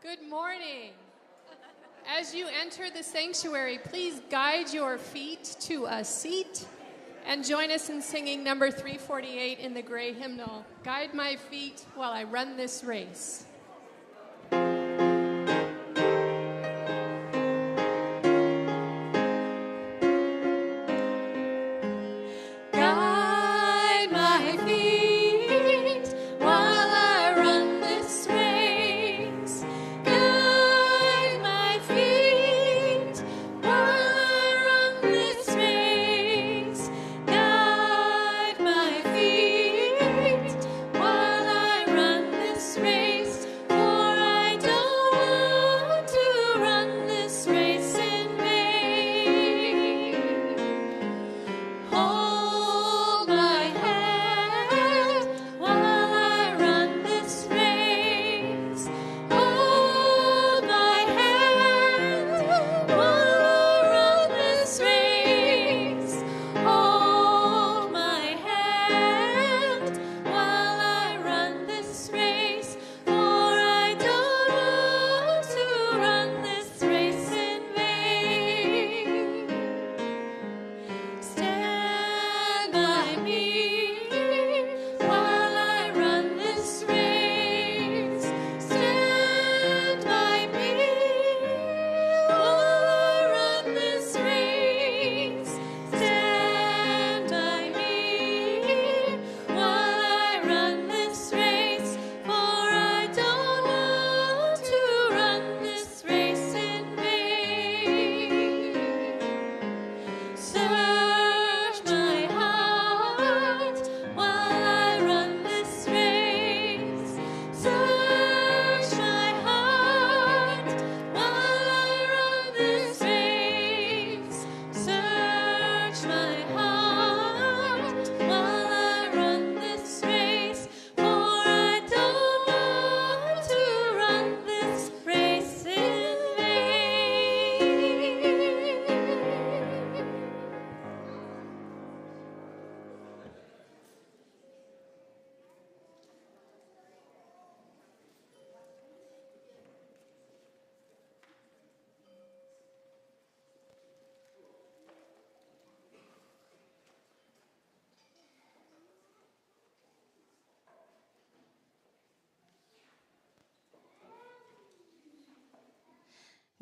Good morning. As you enter the sanctuary, please guide your feet to a seat and join us in singing number 348 in the gray hymnal, Guide My Feet While I Run This Race.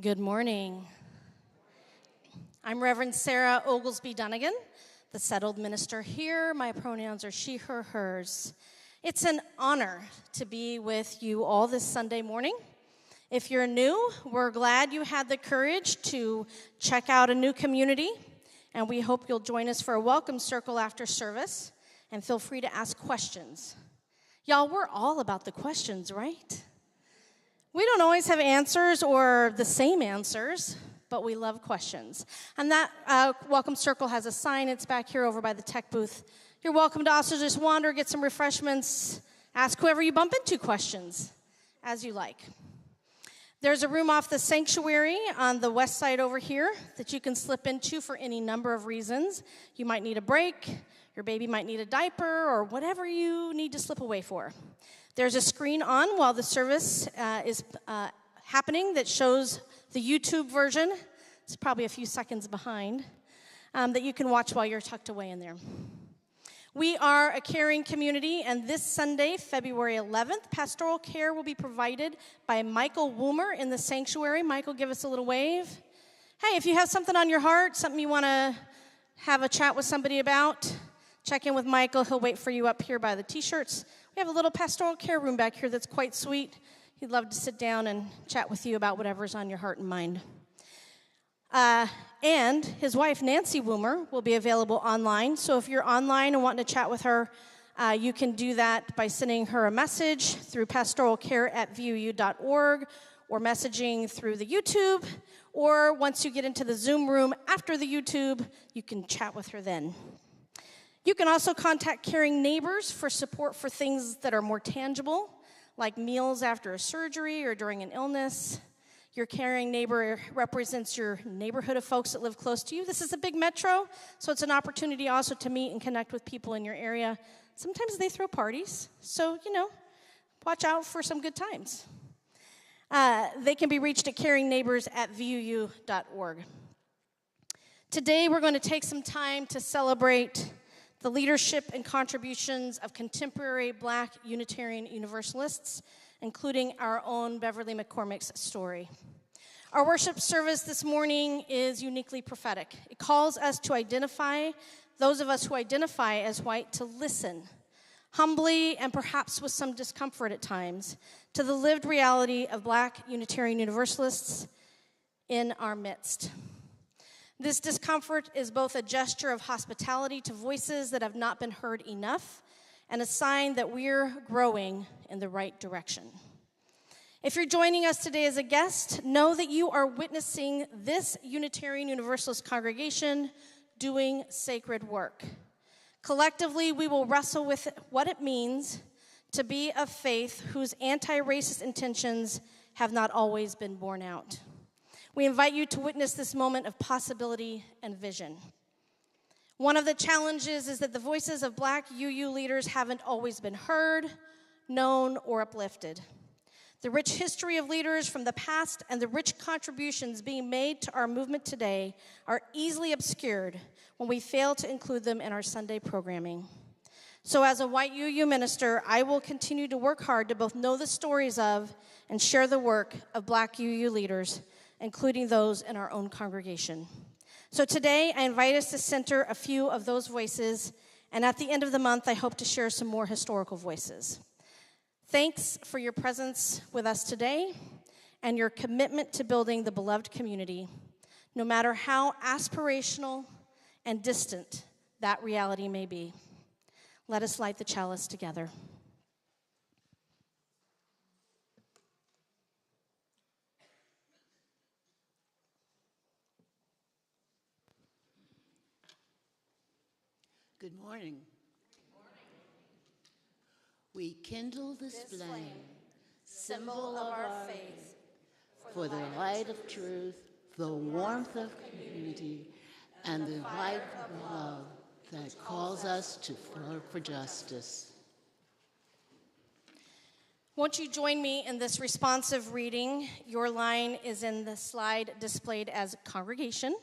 Good morning. I'm Reverend Sarah Oglesby-Dunegan, the settled minister here. My pronouns are she, her, hers. It's an honor to be with you all this Sunday morning. If you're new, we're glad you had the courage to check out a new community, and we hope you'll join us for a welcome circle after service, and feel free to ask questions. Y'all, we're all about the questions, right? We don't always have answers or the same answers, but we love questions. And that welcome circle has a sign. It's back here over by the tech booth. You're welcome to also just wander, get some refreshments, ask whoever you bump into questions as you like. There's a room off the sanctuary on the west side over here that you can slip into for any number of reasons. You might need a break, your baby might need a diaper, or whatever you need to slip away for. There's a screen on while the service is happening that shows the YouTube version. It's probably a few seconds behind that you can watch while you're tucked away in there. We are a caring community, and this Sunday, February 11th, pastoral care will be provided by Michael Woomer in the sanctuary. Michael, give us a little wave. Hey, if you have something on your heart, something you want to have a chat with somebody about, check in with Michael. He'll wait for you up here by the t-shirts. We have a little pastoral care room back here that's quite sweet. He'd love to sit down and chat with you about whatever's on your heart and mind. And his wife, Nancy Woomer, will be available online. So if you're online and wanting to chat with her, you can do that by sending her a message through pastoralcare@vuu.org or messaging through the YouTube. Or once you get into the Zoom room after the YouTube, you can chat with her then. You can also contact caring neighbors for support for things that are more tangible, like meals after a surgery or during an illness. Your caring neighbor represents your neighborhood of folks that live close to you. This is a big metro, so it's an opportunity also to meet and connect with people in your area. Sometimes they throw parties, so, watch out for some good times. They can be reached at caringneighbors@vuu.org. Today, we're going to take some time to celebrate the leadership and contributions of contemporary Black Unitarian Universalists, including our own Beverly McCormick's story. Our worship service this morning is uniquely prophetic. It calls us to identify, those of us who identify as white, to listen, humbly and perhaps with some discomfort at times, to the lived reality of Black Unitarian Universalists in our midst. This discomfort is both a gesture of hospitality to voices that have not been heard enough and a sign that we're growing in the right direction. If you're joining us today as a guest, know that you are witnessing this Unitarian Universalist congregation doing sacred work. Collectively, we will wrestle with what it means to be of faith whose anti-racist intentions have not always been borne out. We invite you to witness this moment of possibility and vision. One of the challenges is that the voices of Black UU leaders haven't always been heard, known, or uplifted. The rich history of leaders from the past and the rich contributions being made to our movement today are easily obscured when we fail to include them in our Sunday programming. So as a white UU minister, I will continue to work hard to both know the stories of and share the work of Black UU leaders, including those in our own congregation. So today, I invite us to center a few of those voices, and at the end of the month, I hope to share some more historical voices. Thanks for your presence with us today and your commitment to building the beloved community, no matter how aspirational and distant that reality may be. Let us light the chalice together. Good morning. We kindle this flame, symbol of our faith, for the light of truth, the warmth of community, and the light of love that calls us to work for justice. Won't you join me in this responsive reading? Your line is in the slide displayed as congregation.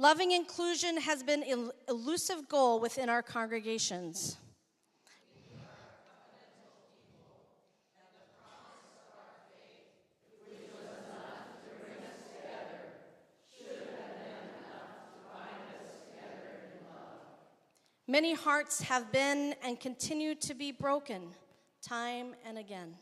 Loving inclusion has been an elusive goal within our congregations. Many hearts have been and continue to be broken time and again.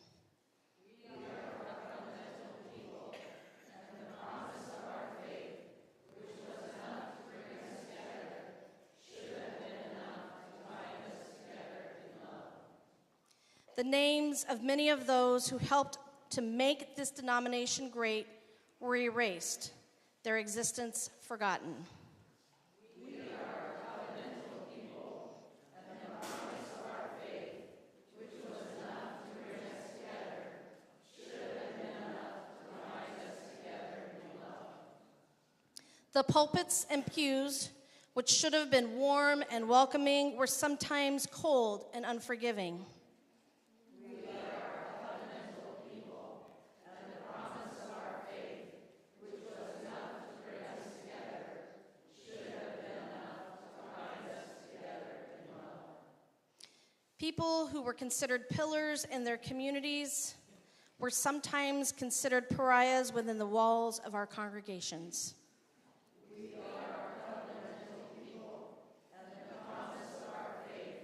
The names of many of those who helped to make this denomination great were erased, their existence forgotten. We are a covenantal people, and the promise of our faith, which was enough to bring us together, should have been enough to bind us together in love. The pulpits and pews, which should have been warm and welcoming, were sometimes cold and unforgiving. People who were considered pillars in their communities were sometimes considered pariahs within the walls of our congregations. We are a covenantal people, and the promise of our faith,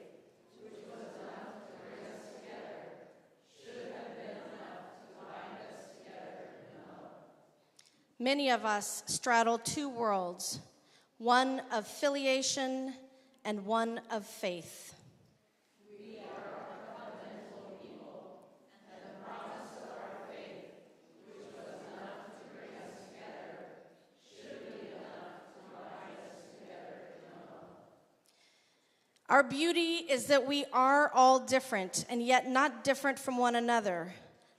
which was enough to bring us together, should have been enough to bind us together in love. Many of us straddle two worlds, one of filiation and one of faith. Our beauty is that we are all different, and yet not different from one another.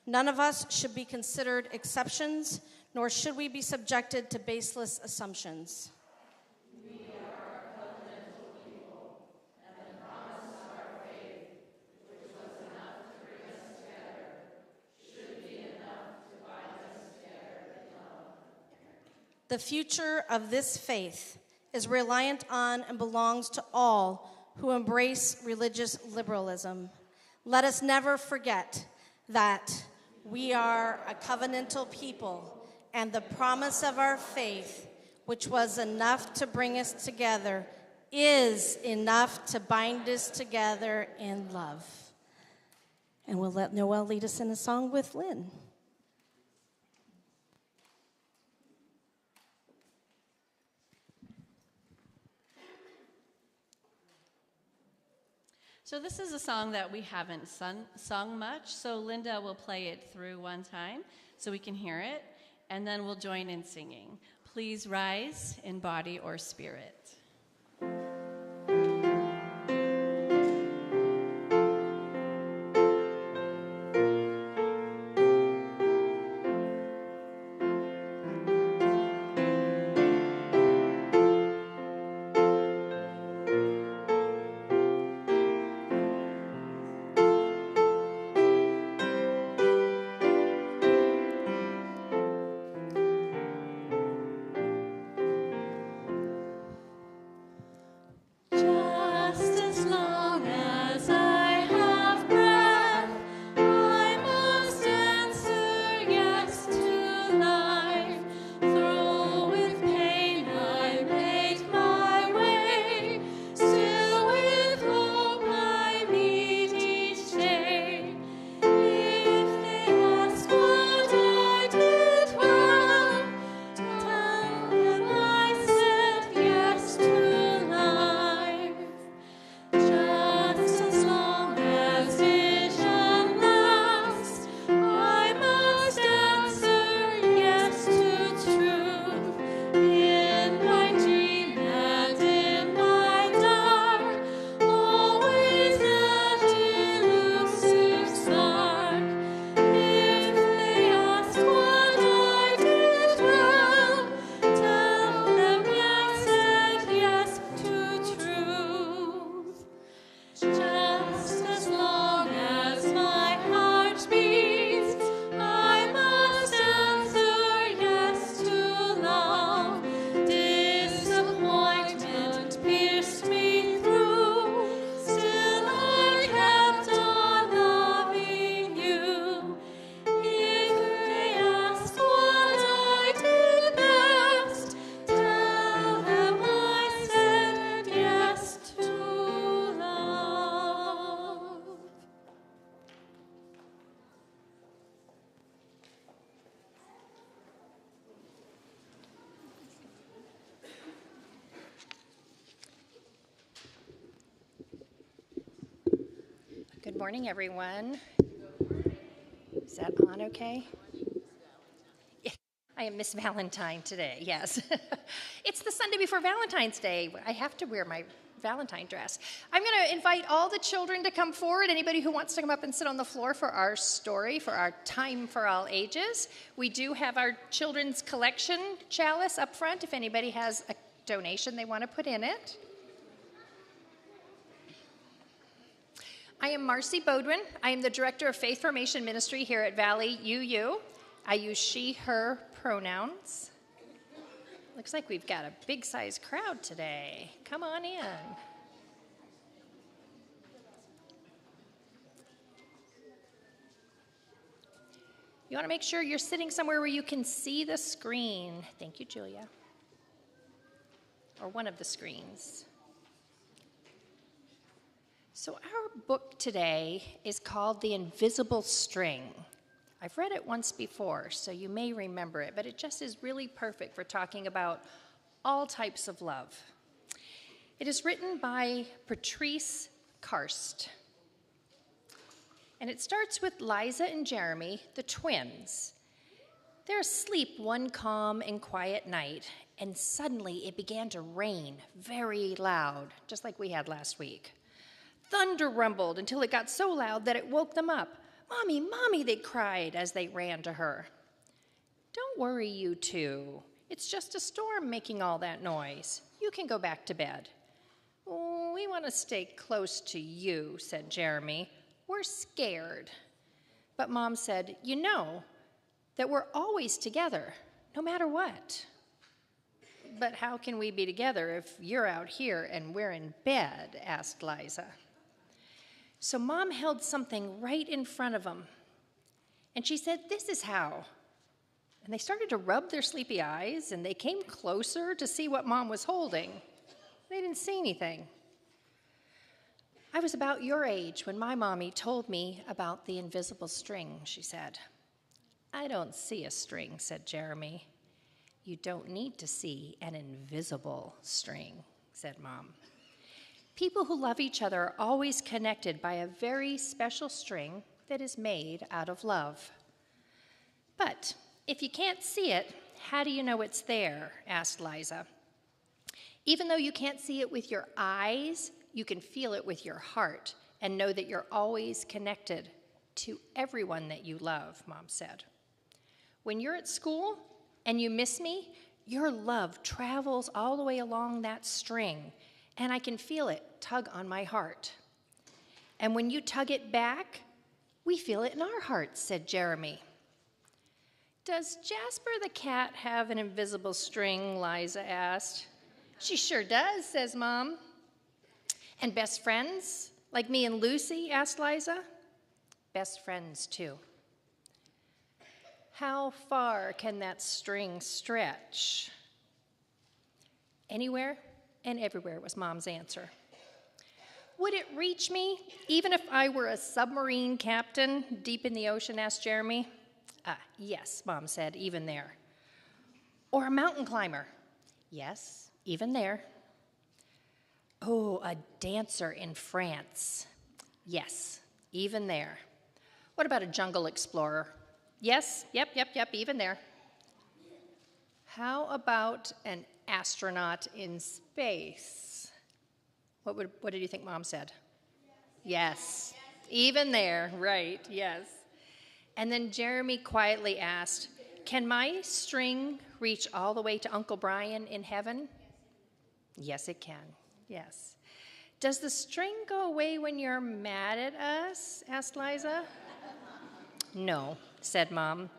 None of us should be considered exceptions, nor should we be subjected to baseless assumptions. We are a covenantal people, and the promise of our faith, which was enough to bring us together, should be enough The future of this faith is reliant on and belongs to all who embrace religious liberalism. Let us never forget that we are a covenantal people, and the promise of our faith, which was enough to bring us together, is enough to bind us together in love. And we'll let Noel lead us in a song with Lynn. So this is a song that we haven't sung much, so Linda will play it through one time so we can hear it, and then we'll join in singing. Please rise in body or spirit. Good morning, everyone. Is that on okay? Yeah, I am Miss Valentine today, yes. It's the Sunday before Valentine's Day. I have to wear my Valentine dress. I'm going to invite all the children to come forward. Anybody who wants to come up and sit on the floor for our story, for our time for all ages. We do have our children's collection chalice up front if anybody has a donation they want to put in it. I am Marcy Bodwin. I am the Director of Faith Formation Ministry here at Valley UU. I use she, her pronouns. Looks like we've got a big-sized crowd today. Come on in. You want to make sure you're sitting somewhere where you can see the screen. Thank you, Julia. Or one of the screens. So our book today is called The Invisible String. I've read it once before, so you may remember it, but it just is really perfect for talking about all types of love. It is written by Patrice Karst. And it starts with Liza and Jeremy, the twins. They're asleep one calm and quiet night, and suddenly it began to rain very loud, just like we had last week. Thunder rumbled until it got so loud that it woke them up. "Mommy, Mommy," they cried as they ran to her. "Don't worry, you two. It's just a storm making all that noise. You can go back to bed." "Oh, we want to stay close to you," said Jeremy. "We're scared." But Mom said, "You know that we're always together, no matter what." but how can we be together if you're out here and we're in bed?" asked Liza. So Mom held something right in front of them, and she said, "This is how." And they started to rub their sleepy eyes, and they came closer to see what Mom was holding. They didn't see anything. "I was about your age when my mommy told me about the invisible string," she said. "I don't see a string," said Jeremy. "You don't need to see an invisible string," said Mom. "People who love each other are always connected by a very special string that is made out of love." "But if you can't see it, how do you know it's there?" asked Liza. "Even though you can't see it with your eyes, you can feel it with your heart and know that you're always connected to everyone that you love," Mom said. "When you're at school and you miss me, your love travels all the way along that string, and I can feel it tug on my heart. And when you tug it back, we feel it in our hearts," said Jeremy. "Does Jasper the cat have an invisible string?" Liza asked. "She sure does," says Mom. "And best friends, like me and Lucy?" asked Liza. "Best friends, too." "How far can that string stretch?" "Anywhere and everywhere," was Mom's answer. "Would it reach me, even if I were a submarine captain deep in the ocean?" asked Jeremy. "Yes," Mom said, "even there." "Or a mountain climber?" "Yes, even there." "Oh, a dancer in France?" "Yes, even there." "What about a jungle explorer?" "Yes, yep, even there." "How about an astronaut in space?" What did you think Mom said? Yes, even there, right, yes. And then Jeremy quietly asked, "Can my string reach all the way to Uncle Brian in heaven?" "Yes, it can, yes." "Does the string go away when you're mad at us?" asked Liza. "No," said Mom.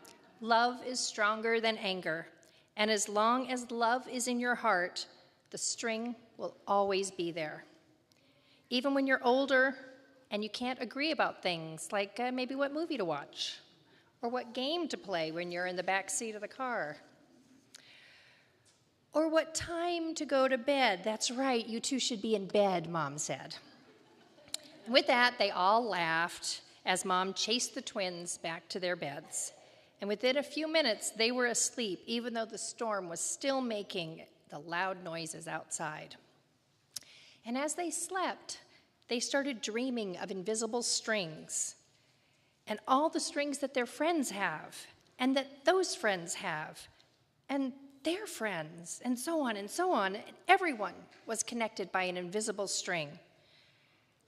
"Love is stronger than anger, and as long as love is in your heart, the string will always be there. Even when you're older and you can't agree about things, like maybe what movie to watch, or what game to play when you're in the back seat of the car, or what time to go to bed. That's right, you two should be in bed," Mom said. And with that, they all laughed as Mom chased the twins back to their beds. And within a few minutes, they were asleep, even though the storm was still making the loud noises outside. And as they slept, they started dreaming of invisible strings, and all the strings that their friends have, and that those friends have, and their friends, and so on and so on. And everyone was connected by an invisible string.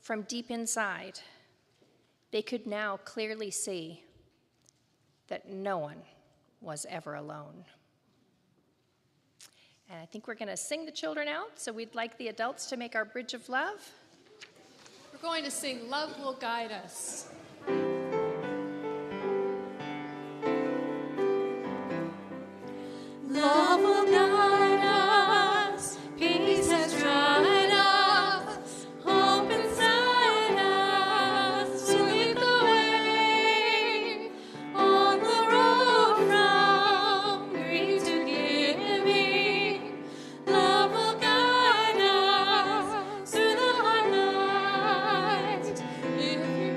From deep inside, they could now clearly see that no one was ever alone. And I think we're going to sing the children out, so we'd like the adults to make our bridge of love. We're going to sing "Love Will Guide Us." Love will guide us, peace has dried up, hope inside us to lead the way on the road from grief to giving. Love will guide us through the hard night if you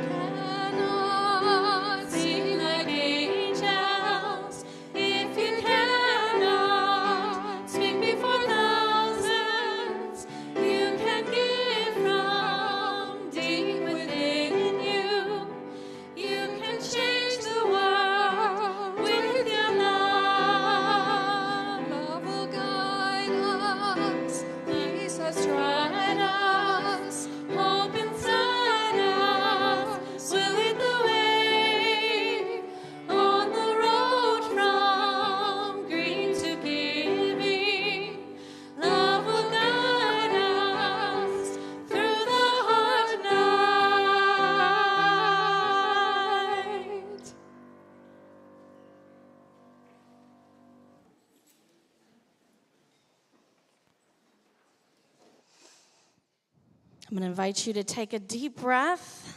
I'm going to invite you to take a deep breath.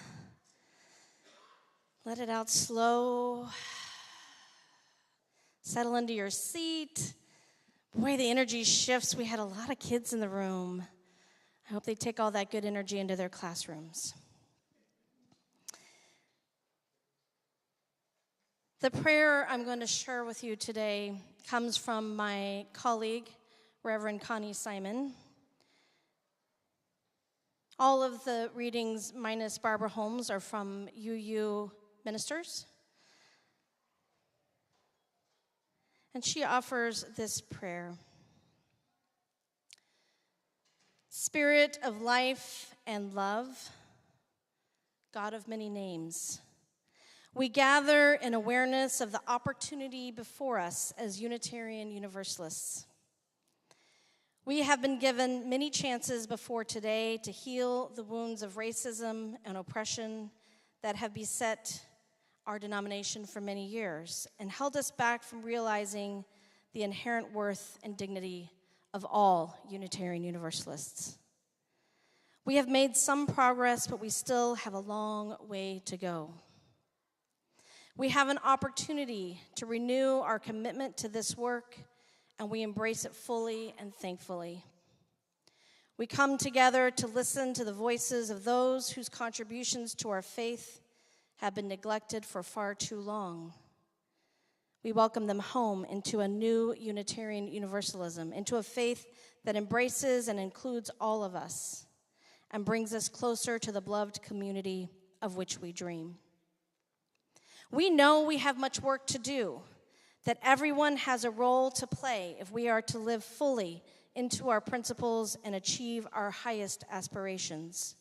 Let it out slow. Settle into your seat. Boy, the energy shifts. We had a lot of kids in the room. I hope they take all that good energy into their classrooms. The prayer I'm going to share with you today comes from my colleague, Reverend Connie Simon. All of the readings, minus Barbara Holmes, are from UU ministers. And she offers this prayer. Spirit of life and love, God of many names, we gather in awareness of the opportunity before us as Unitarian Universalists. We have been given many chances before today to heal the wounds of racism and oppression that have beset our denomination for many years and held us back from realizing the inherent worth and dignity of all Unitarian Universalists. We have made some progress, but we still have a long way to go. We have an opportunity to renew our commitment to this work, and we embrace it fully and thankfully. We come together to listen to the voices of those whose contributions to our faith have been neglected for far too long. We welcome them home into a new Unitarian Universalism, into a faith that embraces and includes all of us and brings us closer to the beloved community of which we dream. We know we have much work to do, that everyone has a role to play if we are to live fully into our principles and achieve our highest aspirations.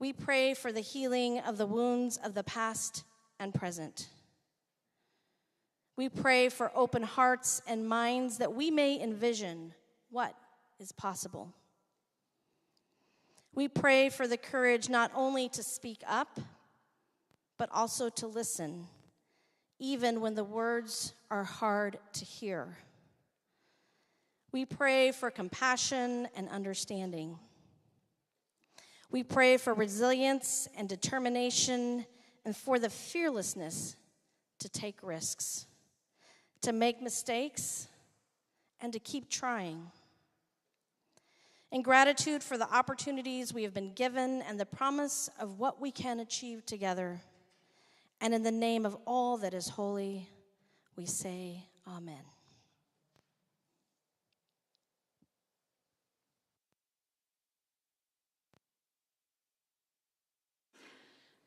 We pray for the healing of the wounds of the past and present. We pray for open hearts and minds that we may envision what is possible. We pray for the courage not only to speak up, but also to listen, even when the words are hard to hear. We pray for compassion and understanding. We pray for resilience and determination and for the fearlessness to take risks, to make mistakes, and to keep trying. In gratitude for the opportunities we have been given and the promise of what we can achieve together, and in the name of all that is holy, we say amen.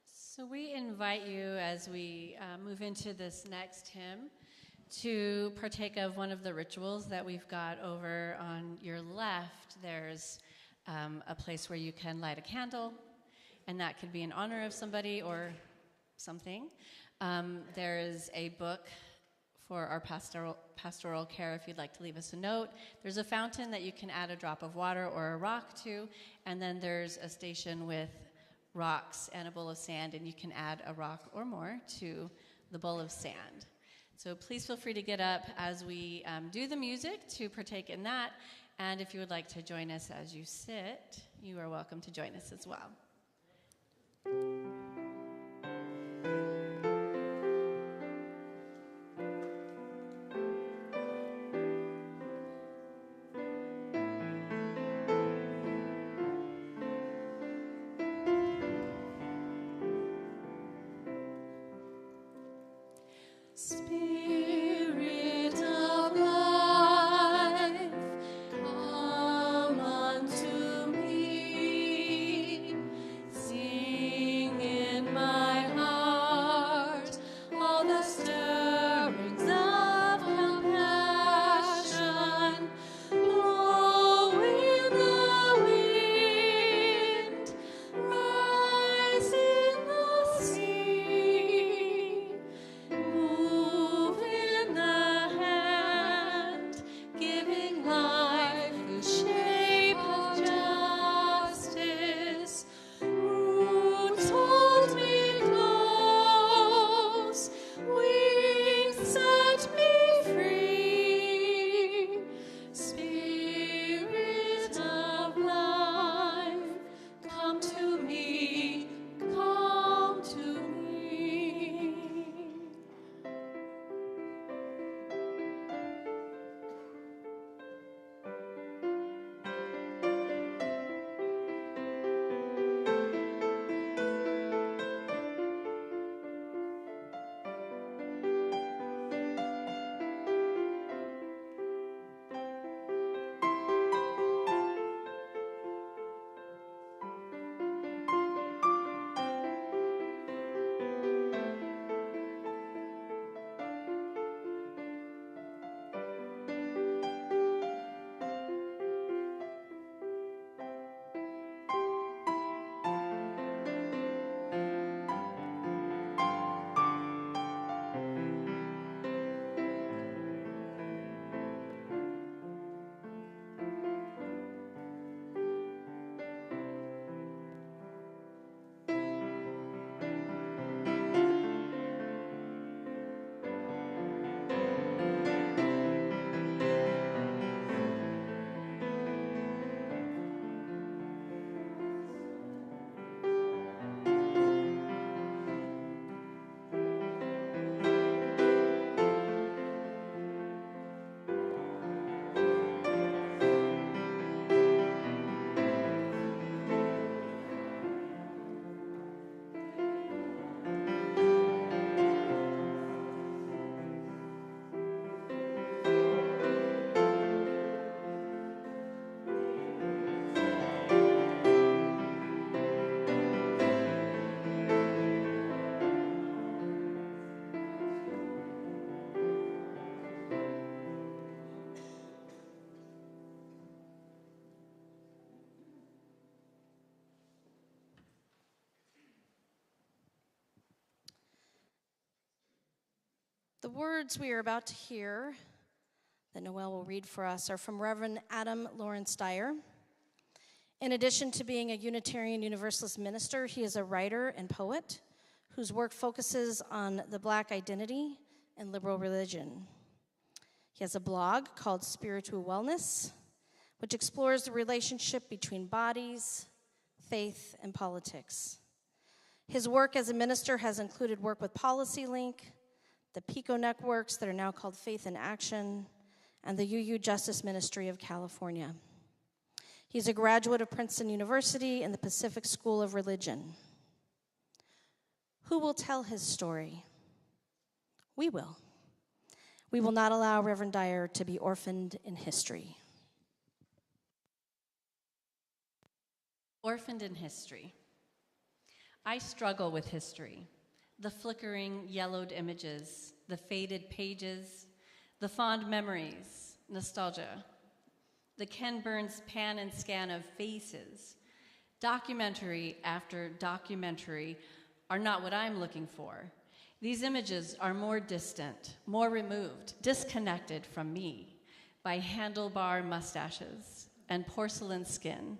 So we invite you, as we move into this next hymn, to partake of one of the rituals that we've got over on your left. There's a place where you can light a candle, and that could be in honor of somebody or something. There's a book for our pastoral care if you'd like to leave us a note. There's a fountain that you can add a drop of water or a rock to, and then there's a station with rocks and a bowl of sand, and you can add a rock or more to the bowl of sand. So please feel free to get up as we do the music to partake in that, and if you would like to join us as you sit, you are welcome to join us as well. Spirit of life, come unto me. Sing in my heart all the stirrings of compassion. Blow in the wind, rise in the sea. Move The words we are about to hear that Noel will read for us are from Reverend Adam Lawrence Dyer. In addition to being a Unitarian Universalist minister, he is a writer and poet whose work focuses on the Black identity and liberal religion. He has a blog called Spiritual Wellness, which explores the relationship between bodies, faith, and politics. His work as a minister has included work with PolicyLink, the PICO networks that are now called Faith in Action, and the UU Justice Ministry of California. He's a graduate of Princeton University and the Pacific School of Religion. Who will tell his story? We will. We will not allow Reverend Dyer to be orphaned in history. Orphaned in history. I struggle with history. The flickering, yellowed images, the faded pages, the fond memories, nostalgia. The Ken Burns pan and scan of faces. Documentary after documentary are not what I'm looking for. These images are more distant, more removed, disconnected from me by handlebar mustaches and porcelain skin.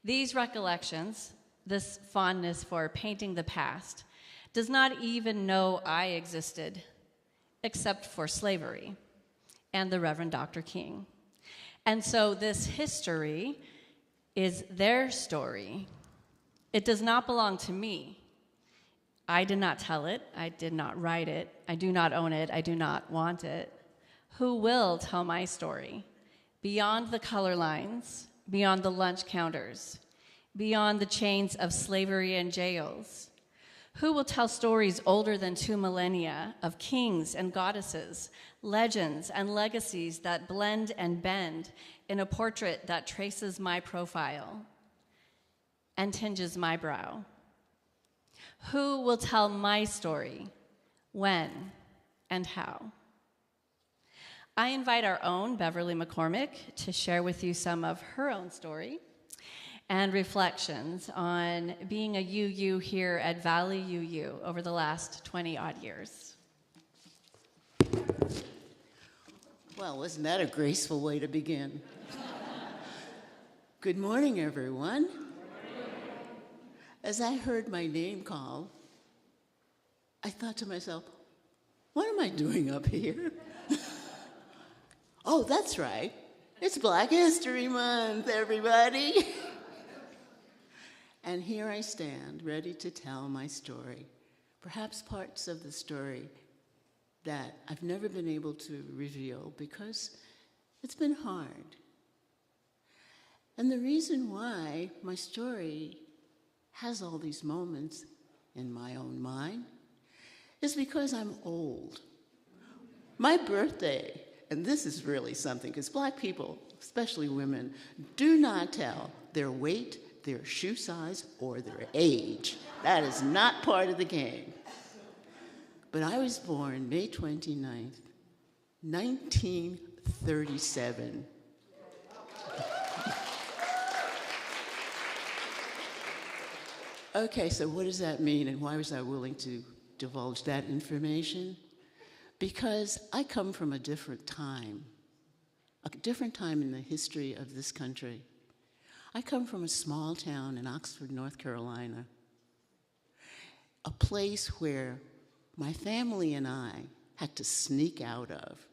These recollections, this fondness for painting the past, does not even know I existed, except for slavery and the Reverend Dr. King. And so this history is their story. It does not belong to me. I did not tell it. I did not write it. I do not own it. I do not want it. Who will tell my story? Beyond the color lines, beyond the lunch counters, beyond the chains of slavery and jails. Who will tell stories older than 2 millennia of kings and goddesses, legends and legacies that blend and bend in a portrait that traces my profile and tinges my brow? Who will tell my story, when, and how? I invite our own Beverly McCormick to share with you some of her own story and reflections on being a UU here at Valley UU over the last 20-odd years. Well, wasn't that a graceful way to begin? Good morning, everyone. As I heard my name called, I thought to myself, what am I doing up here? Oh, that's right. It's Black History Month, everybody. And here I stand, ready to tell my story, perhaps parts of the story that I've never been able to reveal because it's been hard. And the reason why my story has all these moments in my own mind is because I'm old. My birthday, and this is really something, because Black people, especially women, do not tell their weight, their shoe size, or their age. That is not part of the game. But I was born May 29th, 1937. Okay, so what does that mean, and why was I willing to divulge that information? Because I come from a different time in the history of this country. I come from a small town in Oxford, North Carolina, a place where my family and I had to sneak out of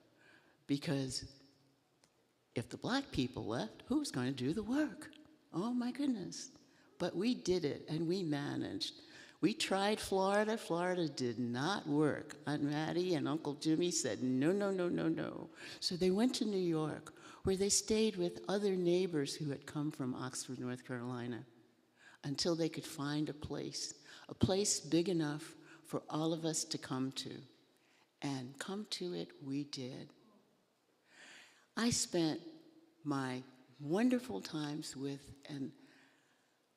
because if the Black people left, who was going to do the work? Oh my goodness. But we did it, and we managed. We tried Florida. Florida did not work. Aunt Mattie and Uncle Jimmy said, no, no, no, no, no. So they went to New York, where they stayed with other neighbors who had come from Oxford, North Carolina, until they could find a place big enough for all of us to come to. And come to it we did. I spent my wonderful times with, and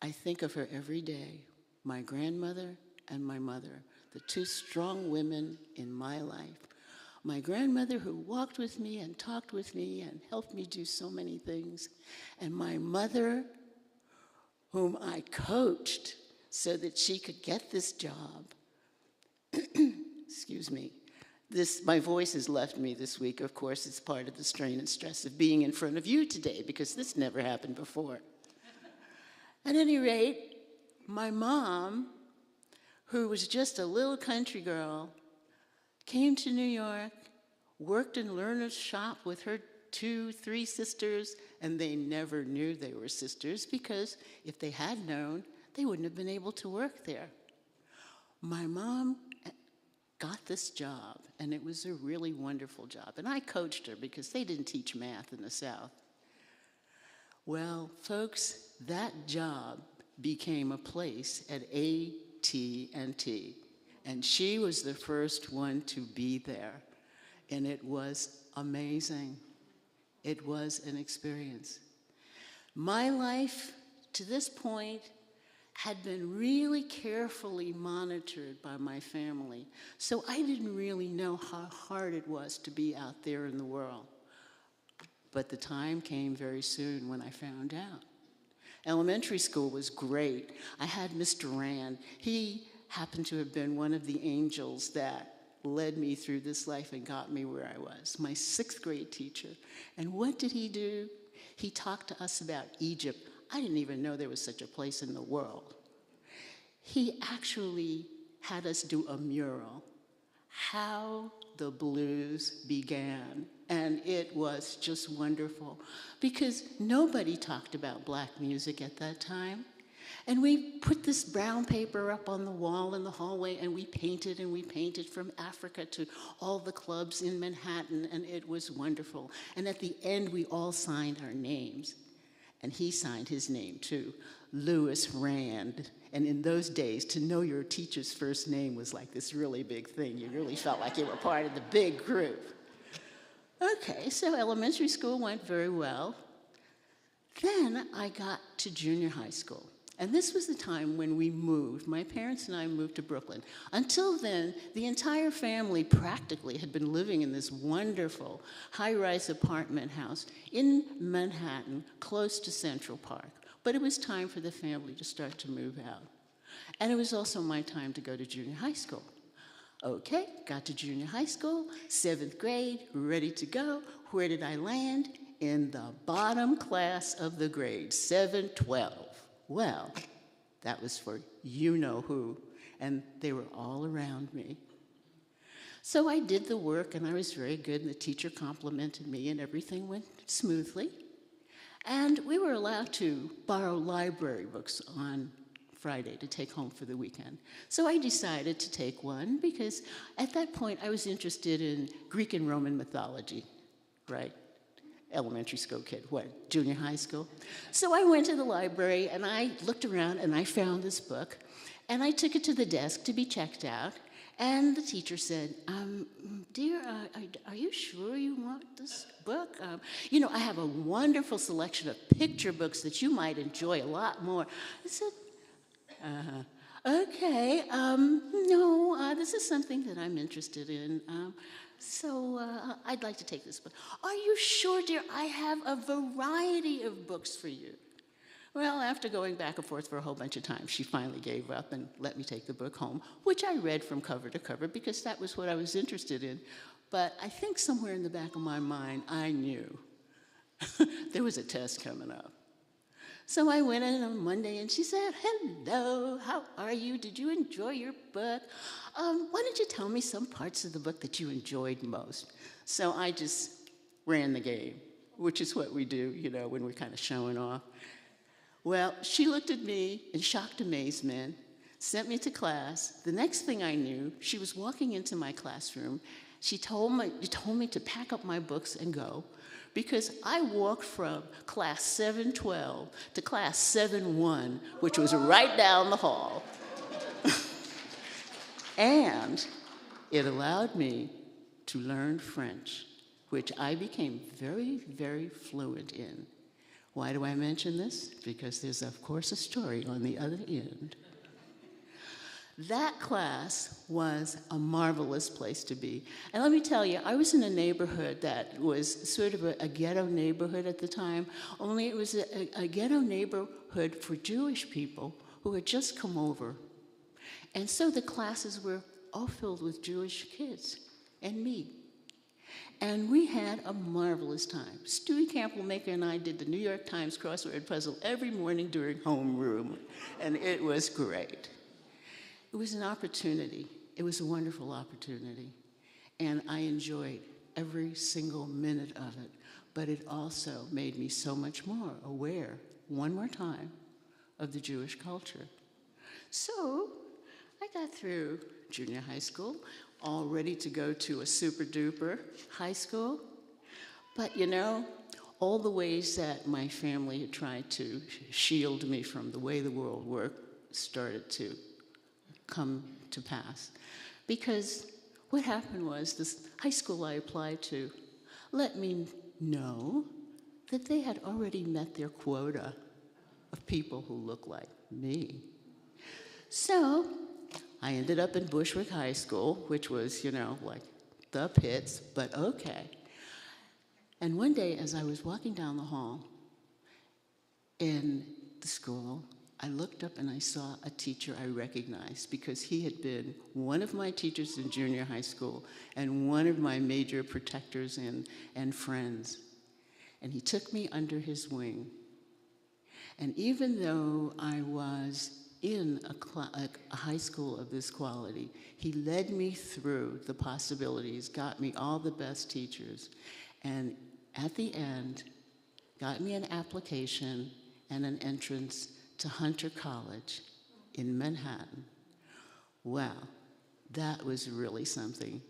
I think of her every day, my grandmother and my mother, the two strong women in my life. My grandmother who walked with me and talked with me and helped me do so many things, and my mother whom I coached so that she could get this job. Excuse me. My voice has left me this week. Of course, it's part of the strain and stress of being in front of you today, because this never happened before. At any rate, my mom, who was just a little country girl, came to New York, worked in Lerner's shop with her 2-3 sisters, and they never knew they were sisters, because if they had known, they wouldn't have been able to work there. My mom got this job, and it was a really wonderful job. And I coached her because they didn't teach math in the South. Well, folks, that job became a place at AT&T, and she was the first one to be there, and it was amazing. It was an experience. My life, to this point, had been really carefully monitored by my family, so I didn't really know how hard it was to be out there in the world. But the time came very soon when I found out. Elementary school was great. I had Mr. Rand. He happened to have been one of the angels that led me through this life and got me where I was, my 6th grade teacher. And what did he do? He talked to us about Egypt. I didn't even know there was such a place in the world. He actually had us do a mural, How the Blues Began. And it was just wonderful, because nobody talked about black music at that time. And we put this brown paper up on the wall in the hallway, and we painted from Africa to all the clubs in Manhattan, and it was wonderful. And at the end, we all signed our names. And he signed his name too, Louis Rand. And in those days, to know your teacher's first name was like this really big thing. You really felt like you were part of the big group. Okay, so elementary school went very well. Then I got to junior high school. And this was the time when we moved. My parents and I moved to Brooklyn. Until then, the entire family practically had been living in this wonderful high-rise apartment house in Manhattan, close to Central Park. But it was time for the family to start to move out. And it was also my time to go to junior high school. Okay, got to junior high school, 7th grade, ready to go. Where did I land? In the bottom class of the grade, 712. Well, that was for you-know-who, and they were all around me. So I did the work, and I was very good, and the teacher complimented me, and everything went smoothly. And we were allowed to borrow library books on Friday to take home for the weekend. So I decided to take one, because at that point I was interested in Greek and Roman mythology, right? Elementary school kid, what, junior high school? So I went to the library, and I looked around, and I found this book, and I took it to the desk to be checked out, and the teacher said, dear, are you sure you want this book? You know, I have a wonderful selection of picture books that you might enjoy a lot more. I said, okay, no, this is something that I'm interested in. So I'd like to take this book. Are you sure, dear? I have a variety of books for you. Well, after going back and forth for a whole bunch of times, she finally gave up and let me take the book home, which I read from cover to cover because that was what I was interested in. But I think somewhere in the back of my mind, I knew there was a test coming up. So I went in on Monday, and she said, hello, how are you? Did you enjoy your book? Why don't you tell me some parts of the book that you enjoyed most? So I just ran the game, which is what we do, you know, when we're kind of showing off. Well, she looked at me in shocked amazement, sent me to class. The next thing I knew, she was walking into my classroom. She told me to pack up my books and go, because I walked from class 712 to class 71, which was right down the hall. And it allowed me to learn French, which I became very, very fluent in. Why do I mention this? Because there's, of course, a story on the other end. That class was a marvelous place to be. And let me tell you, I was in a neighborhood that was sort of a ghetto neighborhood at the time, only it was a ghetto neighborhood for Jewish people who had just come over. And so the classes were all filled with Jewish kids. and me. And we had a marvelous time. Stewie Campbell-Maker and I did the New York Times crossword puzzle every morning during homeroom, and it was great. It was an opportunity. It was a wonderful opportunity, and I enjoyed every single minute of it, but it also made me so much more aware, one more time, of the Jewish culture. So I got through junior high school, all ready to go to a super-duper high school. But you know, all the ways that my family had tried to shield me from the way the world worked started to come to pass. Because what happened was this high school I applied to let me know that they had already met their quota of people who look like me. So I ended up in Bushwick High School, which was, you know, like the pits, but okay. And one day, as I was walking down the hall in the school, I looked up and I saw a teacher I recognized because he had been one of my teachers in junior high school and one of my major protectors and friends. And he took me under his wing. And even though I was in a high school of this quality, he led me through the possibilities, got me all the best teachers, and at the end, got me an application and an entrance to Hunter College in Manhattan. Wow, that was really something.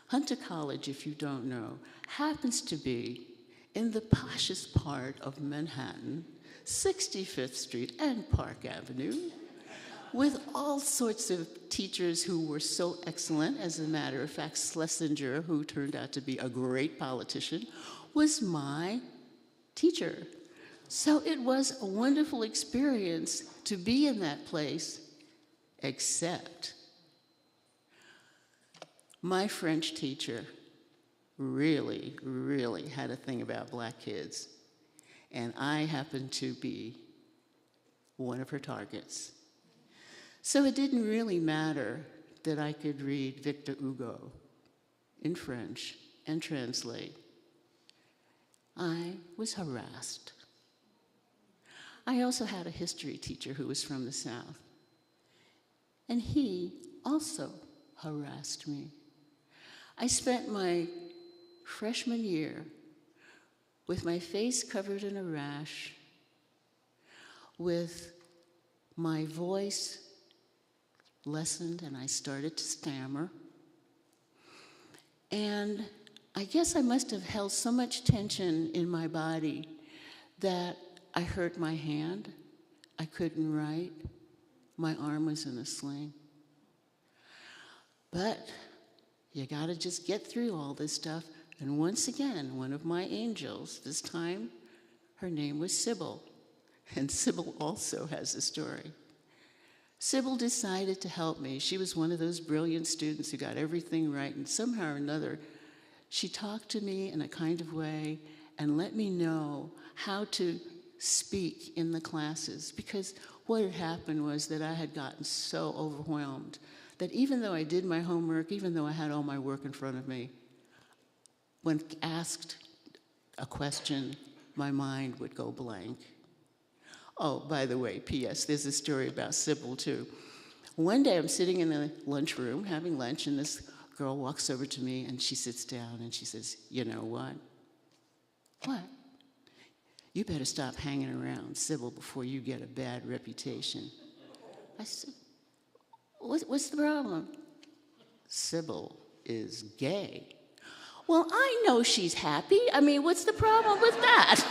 Hunter College, if you don't know, happens to be in the poshest part of Manhattan, 65th Street and Park Avenue, with all sorts of teachers who were so excellent. As a matter of fact, Schlesinger, who turned out to be a great politician, was my teacher. So it was a wonderful experience to be in that place, except my French teacher really, really had a thing about black kids. And I happened to be one of her targets. So it didn't really matter that I could read Victor Hugo in French and translate. I was harassed. I also had a history teacher who was from the South, and he also harassed me. I spent my freshman year with my face covered in a rash, with my voice lessened, and I started to stammer. And I guess I must have held so much tension in my body that I hurt my hand. I couldn't write. My arm was in a sling. But you gotta just get through all this stuff. And once again, one of my angels, this time her name was Sybil. And Sybil also has a story. Sybil decided to help me. She was one of those brilliant students who got everything right, and somehow or another, she talked to me in a kind of way and let me know how to speak in the classes, because what had happened was that I had gotten so overwhelmed that even though I did my homework, even though I had all my work in front of me, when asked a question, my mind would go blank. Oh, by the way, P.S., there's a story about Sybil, too. One day I'm sitting in the lunchroom having lunch, and this girl walks over to me, and she sits down, and she says, "You know what? What? You better stop hanging around Sybil before you get a bad reputation." I said, what's the problem? Sybil is gay. Well, I know she's happy. I mean, what's the problem with that?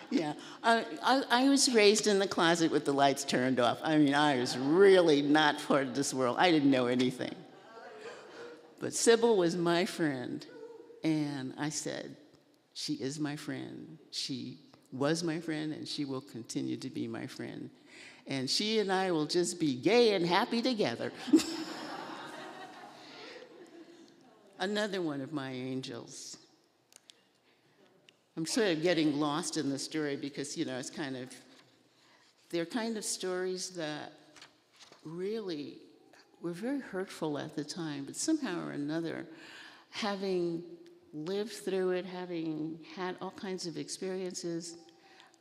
Yeah, I was raised in the closet with the lights turned off. I mean, I was really not part of this world. I didn't know anything. But Sybil was my friend, and I said, she is my friend. She was my friend, and she will continue to be my friend. And she and I will just be gay and happy together. Another one of my angels. I'm sort of getting lost in the story because, you know, it's they're kind of stories that really were very hurtful at the time, but somehow or another, having lived through it, having had all kinds of experiences,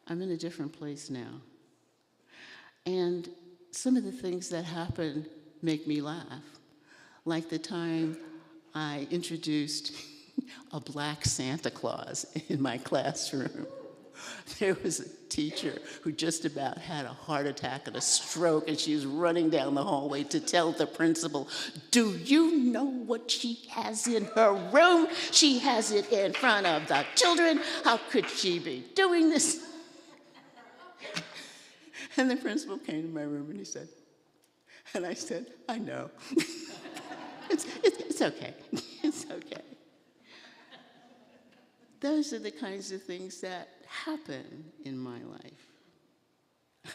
I'm in a different place now. And some of the things that happened make me laugh, like the time I introduced a black Santa Claus in my classroom. There was a teacher who just about had a heart attack and a stroke, and she was running down the hallway to tell the principal, "Do you know what she has in her room? She has it in front of the children. How could she be doing this?" And the principal came to my room and he said, and I said, "I know." It's okay. It's okay. Those are the kinds of things that happen in my life.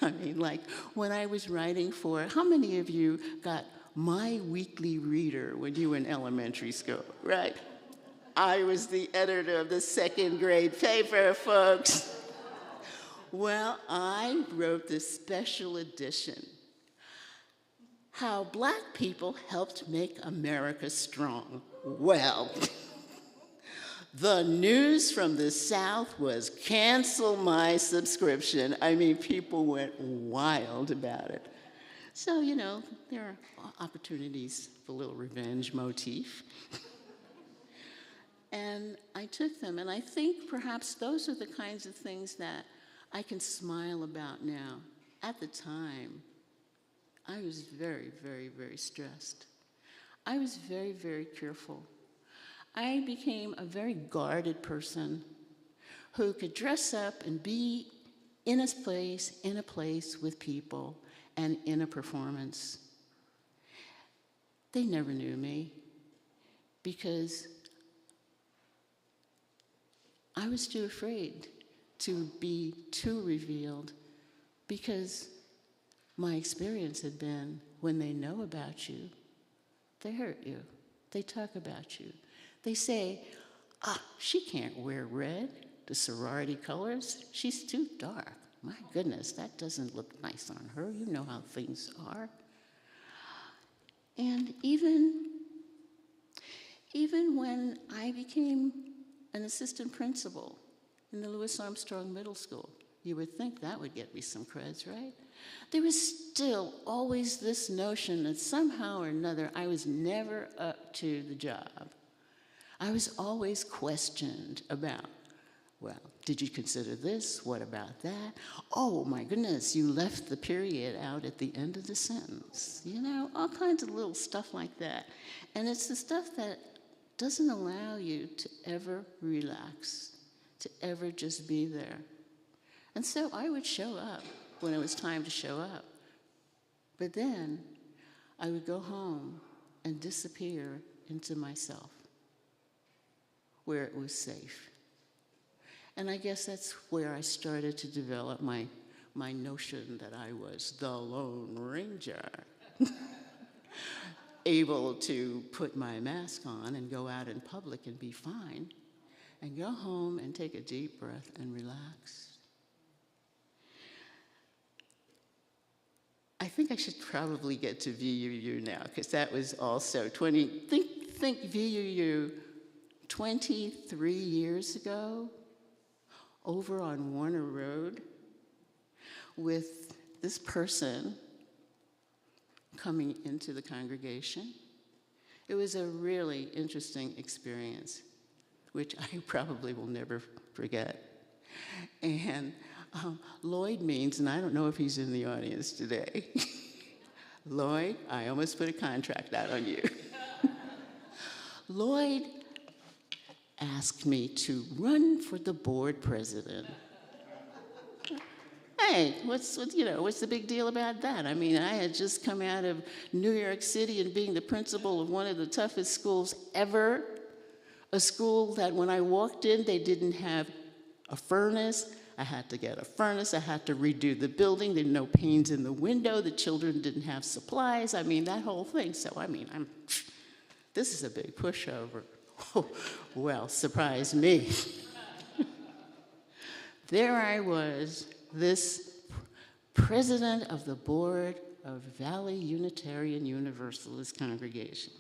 I mean, like when I was writing for, how many of you got My Weekly Reader when you were in elementary school, right? I was the editor of the second grade paper, folks. Well, I wrote this special edition, How Black People Helped Make America Strong. Well, the news from the South was cancel my subscription. I mean, people went wild about it. So, you know, there are opportunities for a little revenge motif. And I took them, and I think perhaps those are the kinds of things that I can smile about now. At the time, I was very, very, very stressed. I was very, very careful. I became a very guarded person who could dress up and be in a place with people and in a performance. They never knew me because I was too afraid to be too revealed, because my experience had been when they know about you, they hurt you. They talk about you. They say, she can't wear red, the sorority colors. She's too dark. My goodness, that doesn't look nice on her. You know how things are. And even when I became an assistant principal in the Louis Armstrong Middle School, you would think that would get me some creds, right? There was still always this notion that somehow or another I was never up to the job. I was always questioned about, well, did you consider this? What about that? Oh, my goodness, you left the period out at the end of the sentence. You know, all kinds of little stuff like that. And it's the stuff that doesn't allow you to ever relax, to ever just be there. And so I would show up when it was time to show up. But then I would go home and disappear into myself, where it was safe. And I guess that's where I started to develop my notion that I was the Lone Ranger, able to put my mask on and go out in public and be fine, and go home and take a deep breath and relax. I think I should probably get to VUU now, because that was also think VUU 23 years ago, over on Warner Road, with this person coming into the congregation. It was a really interesting experience, which I probably will never forget. And Lloyd Means, and I don't know if he's in the audience today. Lloyd, I almost put a contract out on you. Lloyd asked me to run for the board president. Hey, what's the big deal about that? I mean, I had just come out of New York City and being the principal of one of the toughest schools ever, a school that when I walked in, they didn't have a furnace. I had to get a furnace. I had to redo the building. There were no panes in the window. The children didn't have supplies. I mean, that whole thing. So, I mean, this is a big pushover. Oh, well, surprise me. There I was, this president of the board of Valley Unitarian Universalist congregation.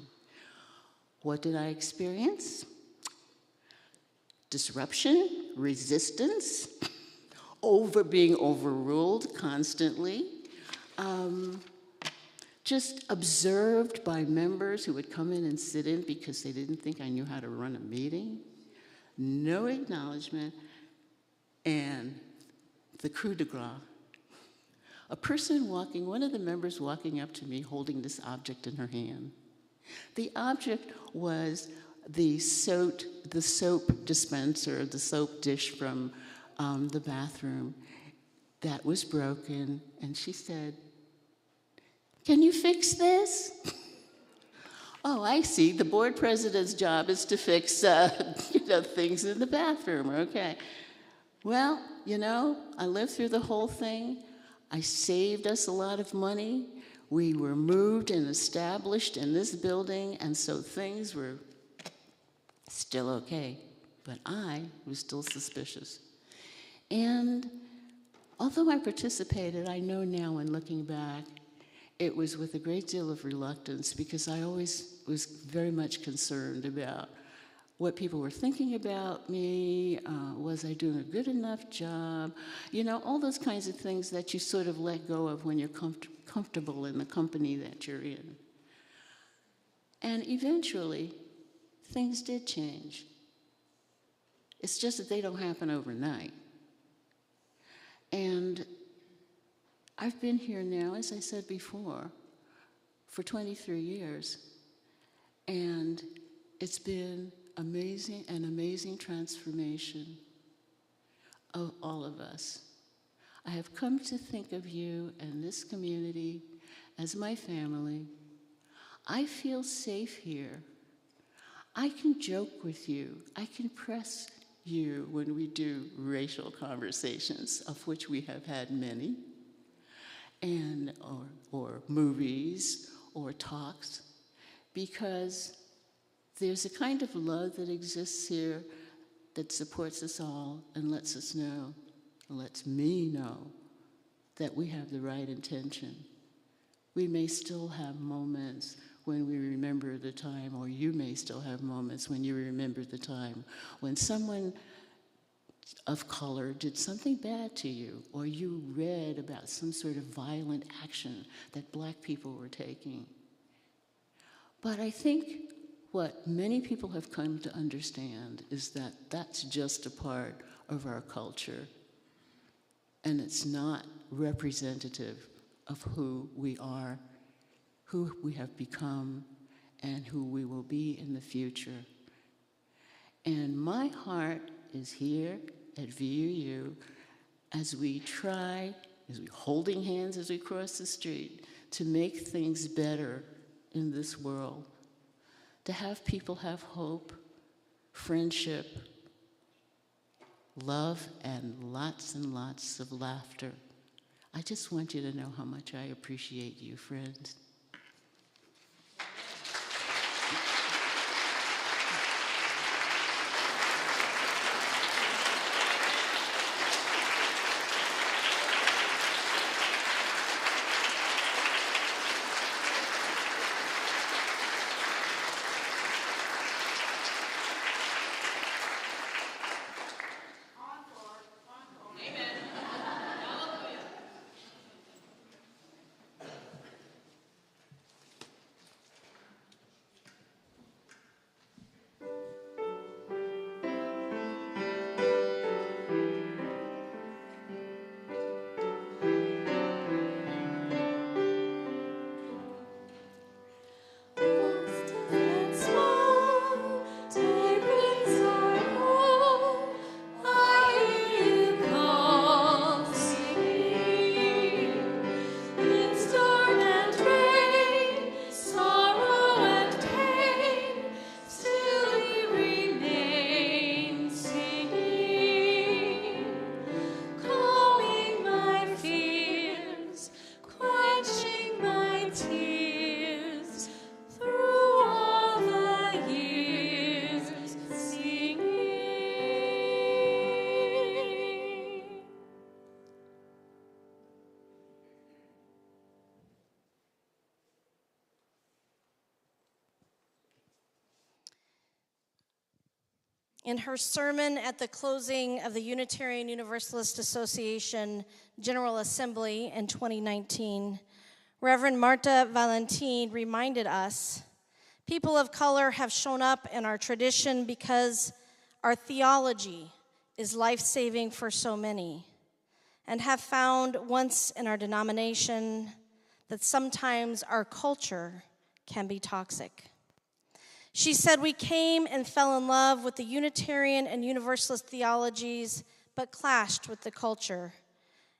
What did I experience? Disruption, resistance, being overruled constantly, just observed by members who would come in and sit in because they didn't think I knew how to run a meeting, no acknowledgement, and the coup de grace. One of the members walking up to me holding this object in her hand. The object was the soap dispenser, the soap dish from the bathroom that was broken, and she said, "Can you fix this?" Oh, I see. The board president's job is to fix things in the bathroom. Okay. Well, I lived through the whole thing. I saved us a lot of money. We were moved and established in this building, and so things were still okay. But I was still suspicious. And although I participated, I know now in looking back, it was with a great deal of reluctance because I always was very much concerned about what people were thinking about me, was I doing a good enough job, all those kinds of things that you sort of let go of when you're comfortable in the company that you're in. And eventually, things did change. It's just that they don't happen overnight. And I've been here now, as I said before, for 23 years. And it's been an amazing transformation of all of us. I have come to think of you and this community as my family. I feel safe here. I can joke with you. I can press you when we do racial conversations, of which we have had many, and or movies or talks, because there's a kind of love that exists here that supports us all and lets me know that we have the right intention. We may still have moments when we remember the time, or you may still have moments when you remember the time when someone of color did something bad to you, or you read about some sort of violent action that Black people were taking. But I think what many people have come to understand is that that's just a part of our culture, and it's not representative of who we are, who we have become, and who we will be in the future. And my heart is here at VUU as we holding hands as we cross the street, to make things better in this world, to have people have hope, friendship, love, and lots of laughter. I just want you to know how much I appreciate you, friends. In her sermon at the closing of the Unitarian Universalist Association General Assembly in 2019, Reverend Marta Valentin reminded us, people of color have shown up in our tradition because our theology is life-saving for so many, and have found once in our denomination that sometimes our culture can be toxic. She said, we came and fell in love with the Unitarian and Universalist theologies, but clashed with the culture.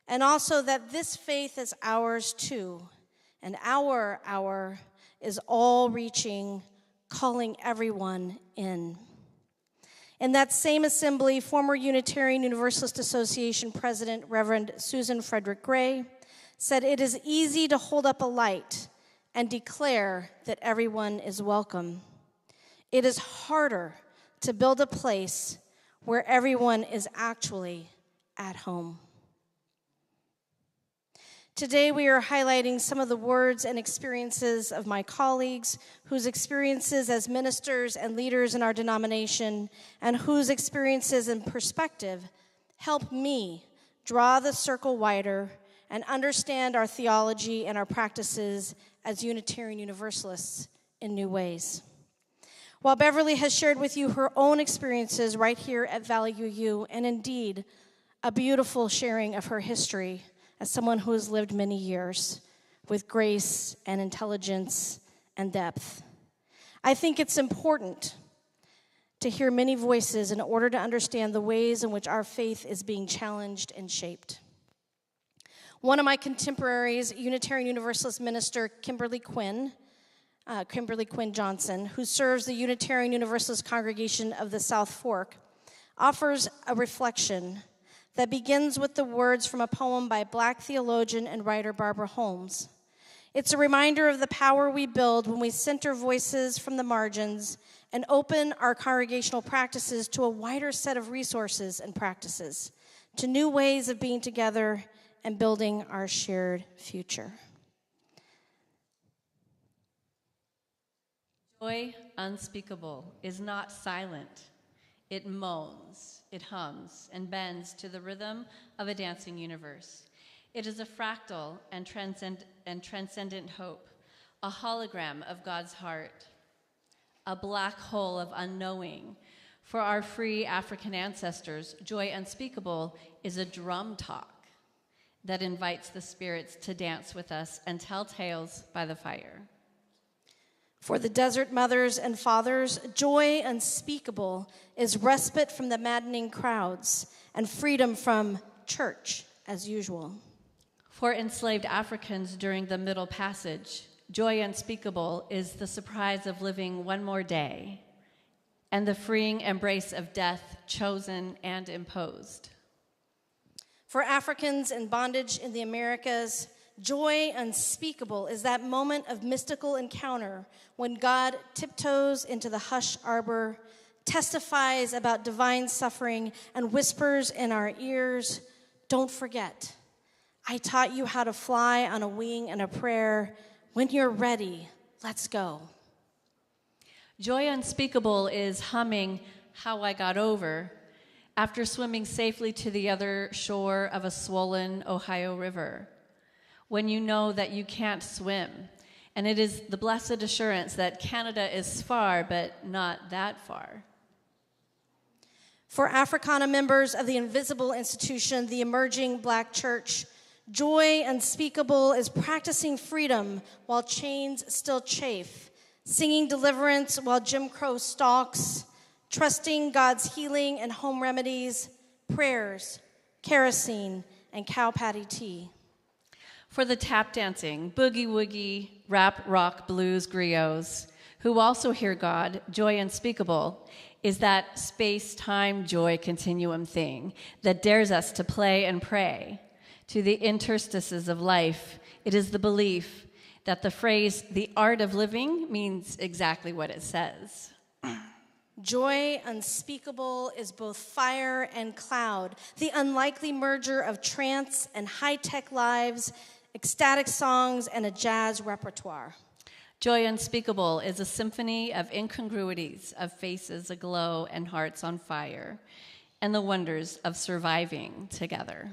And also that this faith is ours too, and our hour is all-reaching, calling everyone in. In that same assembly, former Unitarian Universalist Association President Reverend Susan Frederick Gray said, it is easy to hold up a light and declare that everyone is welcome. It is harder to build a place where everyone is actually at home. Today we are highlighting some of the words and experiences of my colleagues whose experiences as ministers and leaders in our denomination and whose experiences and perspective help me draw the circle wider and understand our theology and our practices as Unitarian Universalists in new ways. While Beverly has shared with you her own experiences right here at Valley UU, and indeed a beautiful sharing of her history as someone who has lived many years with grace and intelligence and depth, I think it's important to hear many voices in order to understand the ways in which our faith is being challenged and shaped. One of my contemporaries, Unitarian Universalist minister Kimberly Quinn Johnson, who serves the Unitarian Universalist congregation of the South Fork, offers a reflection that begins with the words from a poem by Black theologian and writer Barbara Holmes. It's a reminder of the power we build when we center voices from the margins and open our congregational practices to a wider set of resources and practices, to new ways of being together and building our shared future. Joy unspeakable is not silent. It moans, it hums, and bends to the rhythm of a dancing universe. It is a fractal and transcendent hope, a hologram of God's heart, a black hole of unknowing. For our free African ancestors, joy unspeakable is a drum talk that invites the spirits to dance with us and tell tales by the fire. For the desert mothers and fathers, joy unspeakable is respite from the maddening crowds and freedom from church as usual. For enslaved Africans during the Middle Passage, joy unspeakable is the surprise of living one more day and the freeing embrace of death chosen and imposed. For Africans in bondage in the Americas, joy unspeakable is that moment of mystical encounter when God tiptoes into the hush arbor, testifies about divine suffering, and whispers in our ears, don't forget, I taught you how to fly on a wing and a prayer. When you're ready, let's go. Joy unspeakable is humming How I Got Over after swimming safely to the other shore of a swollen Ohio River, when you know that you can't swim, and it is the blessed assurance that Canada is far, but not that far. For Africana members of the invisible institution, the emerging Black church, joy unspeakable is practicing freedom while chains still chafe, singing deliverance while Jim Crow stalks, trusting God's healing and home remedies, prayers, kerosene, and cow patty tea. For the tap dancing, boogie-woogie, rap, rock, blues, griots, who also hear God, joy unspeakable is that space-time joy continuum thing that dares us to play and pray. To the interstices of life, it is the belief that the phrase, the art of living, means exactly what it says. Joy unspeakable is both fire and cloud, the unlikely merger of trance and high-tech lives, ecstatic songs, and a jazz repertoire. Joy unspeakable is a symphony of incongruities, of faces aglow and hearts on fire, and the wonders of surviving together.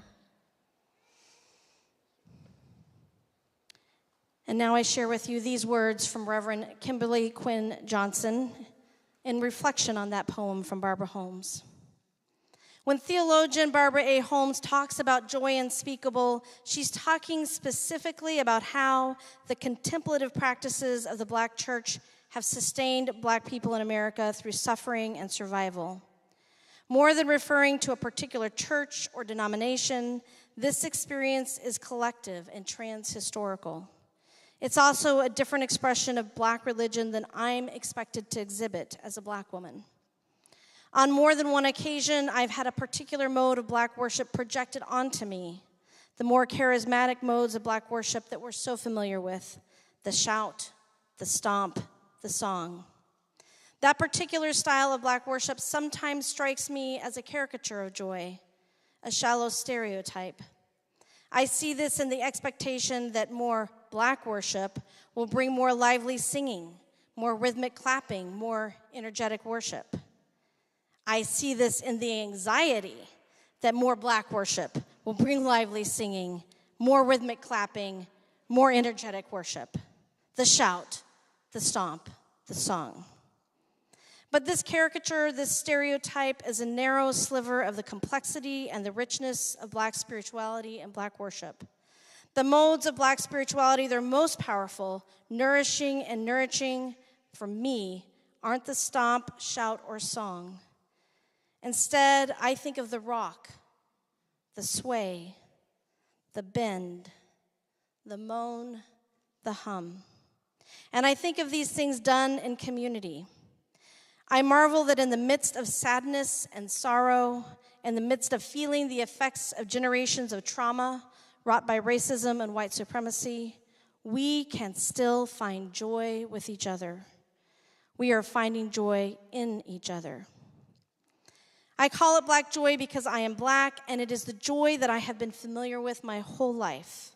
And now I share with you these words from Reverend Kimberly Quinn Johnson in reflection on that poem from Barbara Holmes. When theologian Barbara A. Holmes talks about joy unspeakable, she's talking specifically about how the contemplative practices of the Black church have sustained Black people in America through suffering and survival. More than referring to a particular church or denomination, this experience is collective and transhistorical. It's also a different expression of Black religion than I'm expected to exhibit as a Black woman. On more than one occasion, I've had a particular mode of Black worship projected onto me, the more charismatic modes of Black worship that we're so familiar with, the shout, the stomp, the song. That particular style of Black worship sometimes strikes me as a caricature of joy, a shallow stereotype. I see this in the expectation that more Black worship will bring more lively singing, more rhythmic clapping, more energetic worship. I see this in the anxiety that more Black worship will bring lively singing, more rhythmic clapping, more energetic worship, the shout, the stomp, the song. But this caricature, this stereotype, is a narrow sliver of the complexity and the richness of Black spirituality and Black worship. The modes of Black spirituality that are most powerful, nourishing and nourishing for me aren't the stomp, shout, or song. Instead, I think of the rock, the sway, the bend, the moan, the hum. And I think of these things done in community. I marvel that in the midst of sadness and sorrow, in the midst of feeling the effects of generations of trauma wrought by racism and white supremacy, we can still find joy with each other. We are finding joy in each other. I call it Black joy because I am Black, and it is the joy that I have been familiar with my whole life.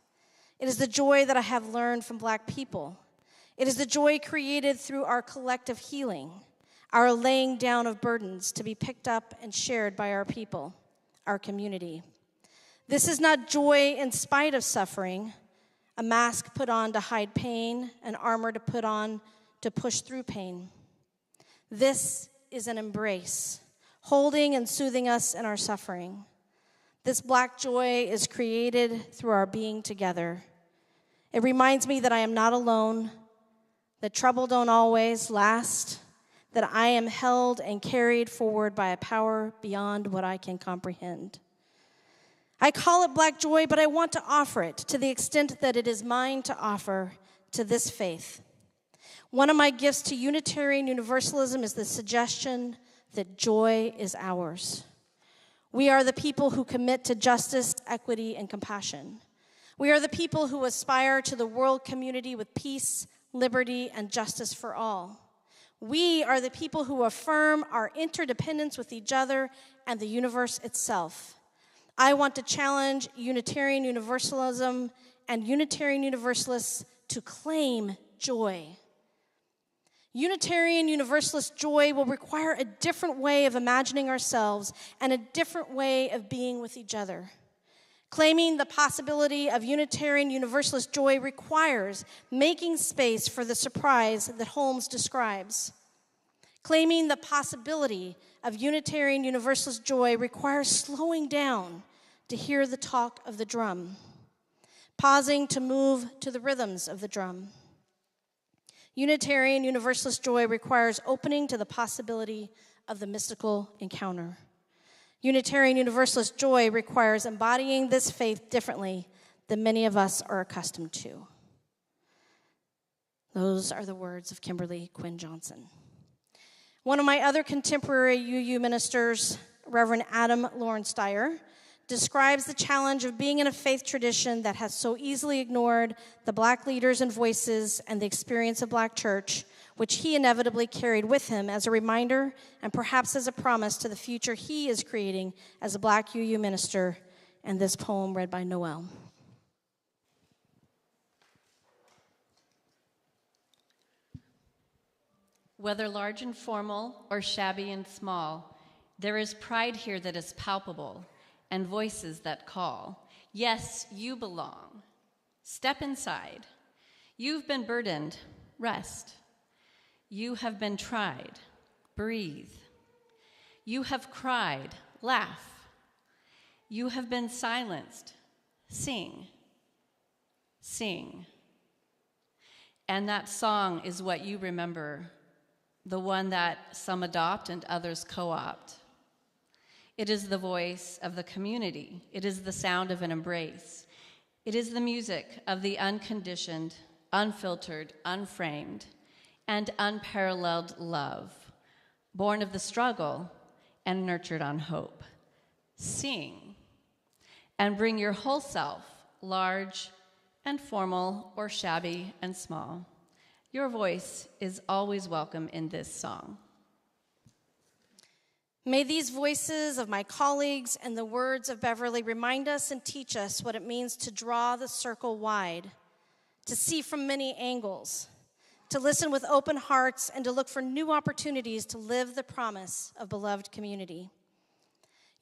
It is the joy that I have learned from Black people. It is the joy created through our collective healing, our laying down of burdens to be picked up and shared by our people, our community. This is not joy in spite of suffering, a mask put on to hide pain, an armor to put on to push through pain. This is an embrace, holding and soothing us in our suffering. This Black joy is created through our being together. It reminds me that I am not alone, that trouble don't always last, that I am held and carried forward by a power beyond what I can comprehend. I call it Black joy, but I want to offer it to the extent that it is mine to offer to this faith. One of my gifts to Unitarian Universalism is the suggestion that joy is ours. We are the people who commit to justice, equity, and compassion. We are the people who aspire to the world community with peace, liberty, and justice for all. We are the people who affirm our interdependence with each other and the universe itself. I want to challenge Unitarian Universalism and Unitarian Universalists to claim joy. Unitarian Universalist joy will require a different way of imagining ourselves and a different way of being with each other. Claiming the possibility of Unitarian Universalist joy requires making space for the surprise that Holmes describes. Claiming the possibility of Unitarian Universalist joy requires slowing down to hear the talk of the drum, pausing to move to the rhythms of the drum. Unitarian Universalist joy requires opening to the possibility of the mystical encounter. Unitarian Universalist joy requires embodying this faith differently than many of us are accustomed to. Those are the words of Kimberly Quinn Johnson. One of my other contemporary UU ministers, Reverend Adam Lorensteyer, describes the challenge of being in a faith tradition that has so easily ignored the Black leaders and voices and the experience of Black church, which he inevitably carried with him as a reminder and perhaps as a promise to the future he is creating as a Black UU minister, and this poem read by Noell. Whether large and formal or shabby and small, there is pride here that is palpable and voices that call. Yes, you belong. Step inside. You've been burdened. Rest. You have been tried. Breathe. You have cried. Laugh. You have been silenced. Sing. Sing. And that song is what you remember, the one that some adopt and others co-opt. It is the voice of the community. It is the sound of an embrace. It is the music of the unconditioned, unfiltered, unframed, and unparalleled love, born of the struggle and nurtured on hope. Sing and bring your whole self, large and formal or shabby and small. Your voice is always welcome in this song. May these voices of my colleagues and the words of Beverly remind us and teach us what it means to draw the circle wide, to see from many angles, to listen with open hearts, and to look for new opportunities to live the promise of beloved community.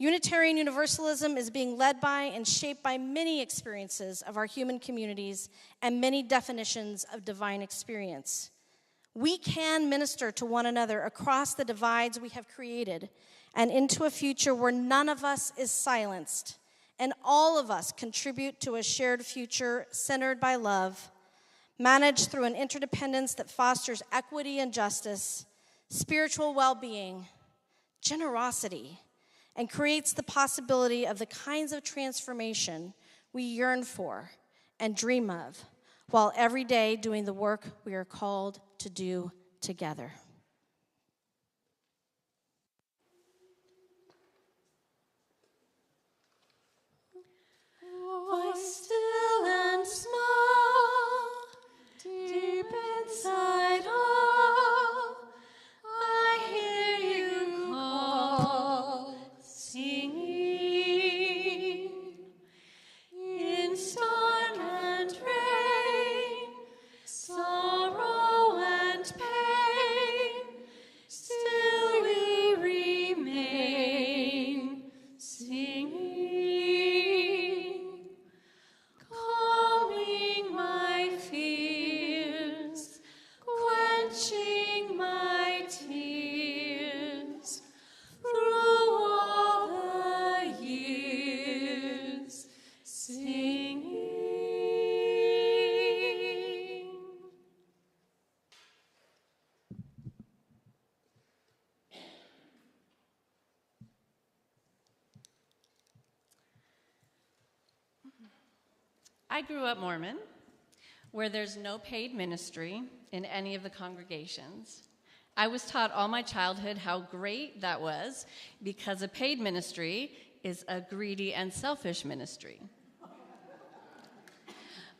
Unitarian Universalism is being led by and shaped by many experiences of our human communities and many definitions of divine experience. We can minister to one another across the divides we have created and into a future where none of us is silenced and all of us contribute to a shared future centered by love, managed through an interdependence that fosters equity and justice, spiritual well-being, generosity, and creates the possibility of the kinds of transformation we yearn for and dream of, while every day doing the work we are called to do together. Voice still and small, deep inside all, I hear you call, singing in storm and rain, sorrow and pain, still we remain singing, calming my fears, quenching my tears, through all the years, singing. I grew up Mormon, where there's no paid ministry in any of the congregations. I was taught all my childhood how great that was, because a paid ministry is a greedy and selfish ministry.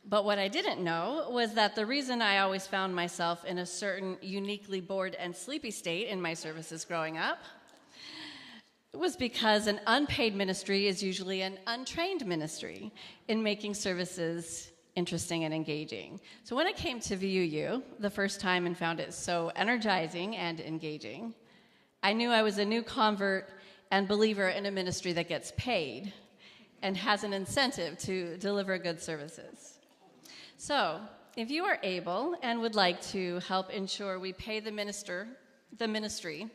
But what I didn't know was that the reason I always found myself in a certain uniquely bored and sleepy state in my services growing up was because an unpaid ministry is usually an untrained ministry in making services interesting and engaging. So when I came to VUU the first time and found it so energizing and engaging, I knew I was a new convert and believer in a ministry that gets paid and has an incentive to deliver good services. So if you are able and would like to help ensure we pay the ministry,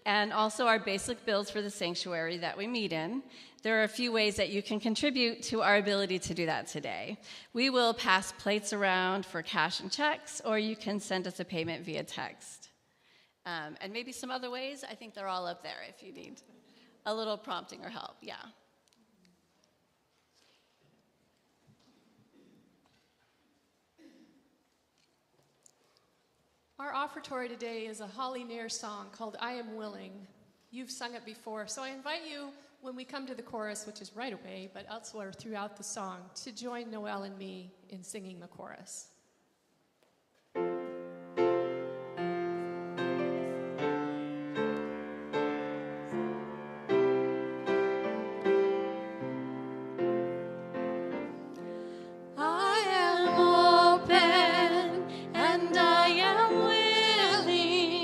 and also our basic bills for the sanctuary that we meet in, there are a few ways that you can contribute to our ability to do that today. We will pass plates around for cash and checks, or you can send us a payment via text. And maybe some other ways. I think they're all up there if you need a little prompting or help. Yeah. Our offertory today is a Holly Nair song called I Am Willing. You've sung it before, so I invite you, when we come to the chorus, which is right away, but elsewhere throughout the song, to join Noel and me in singing the chorus. I am open and I am willing.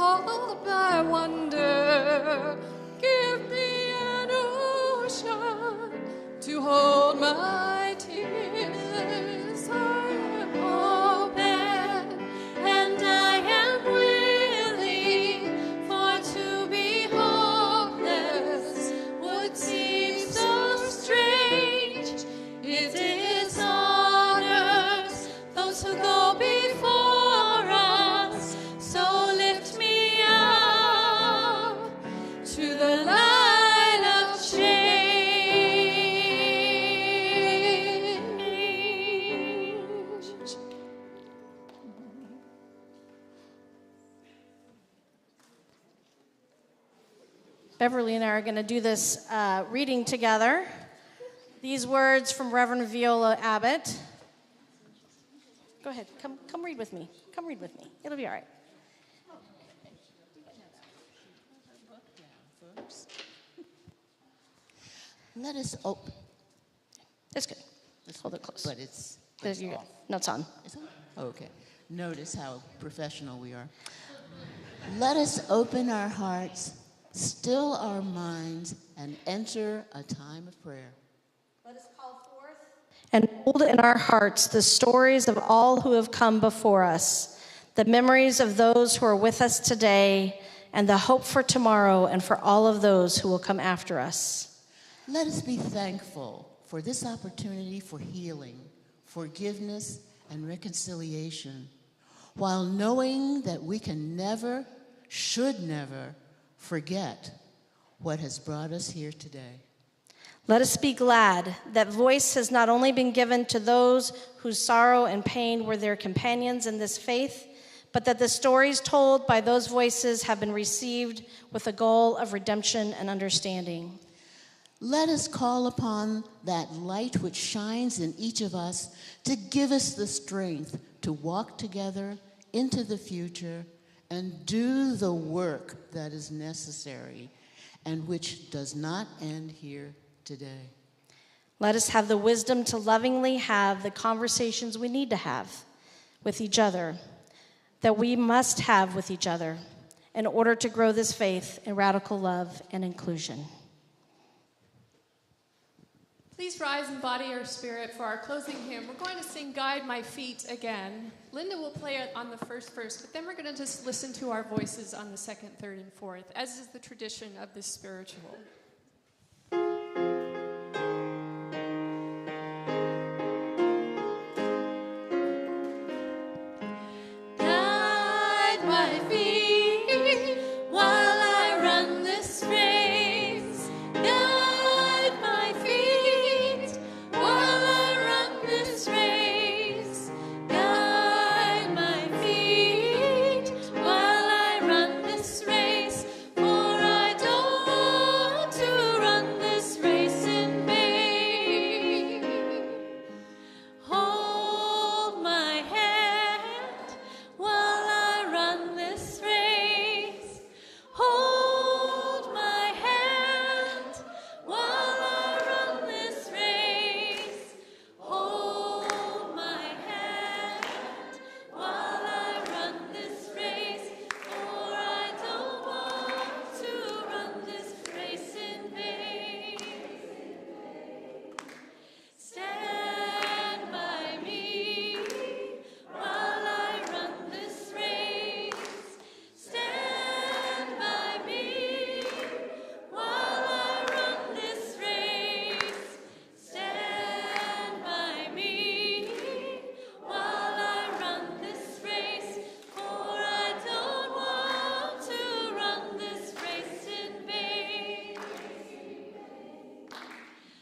enthralled by wonder. Give me an ocean to hold my tears. I am open and I am willing, for to be hopeless would seem so strange. It dishonors those who go before us, so lift me up to the light of change. Beverly and I are going to do this reading together. These words from Reverend Viola Abbott. Go ahead, come read with me. Come read with me. It'll be all right. Let us open. It's good. Hold it close. But it's You're good. off. No, it's on. It's on? Okay. Notice how professional we are. Let us open our hearts, still our minds, and enter a time of prayer. Let us call forth and hold in our hearts the stories of all who have come before us, the memories of those who are with us today, and the hope for tomorrow and for all of those who will come after us. Let us be thankful for this opportunity for healing, forgiveness, and reconciliation, while knowing that we can never, should never, forget what has brought us here today. Let us be glad that voice has not only been given to those whose sorrow and pain were their companions in this faith, but that the stories told by those voices have been received with a goal of redemption and understanding. Let us call upon that light which shines in each of us to give us the strength to walk together into the future and do the work that is necessary and which does not end here today. Let us have the wisdom to lovingly have the conversations we need to have with each other, that we must have with each other in order to grow this faith in radical love and inclusion. Please rise in body or spirit for our closing hymn. We're going to sing Guide My Feet again. Linda will play it on the first verse, but then we're going to just listen to our voices on the second, third, and fourth, as is the tradition of this spiritual. Guide my feet while I run this race. Guide my feet while I run this race. Guide my feet while I run this race. For I don't want to run this race in vain. Hold my hand while I run this race. Hold my hand while I run this race. Hold my hand while I run this race. For I don't want to run this race in vain. Stand by me while I run this race. Stand by me while I run this race. Stand by me while I run this race. For I don't want to run this race in vain.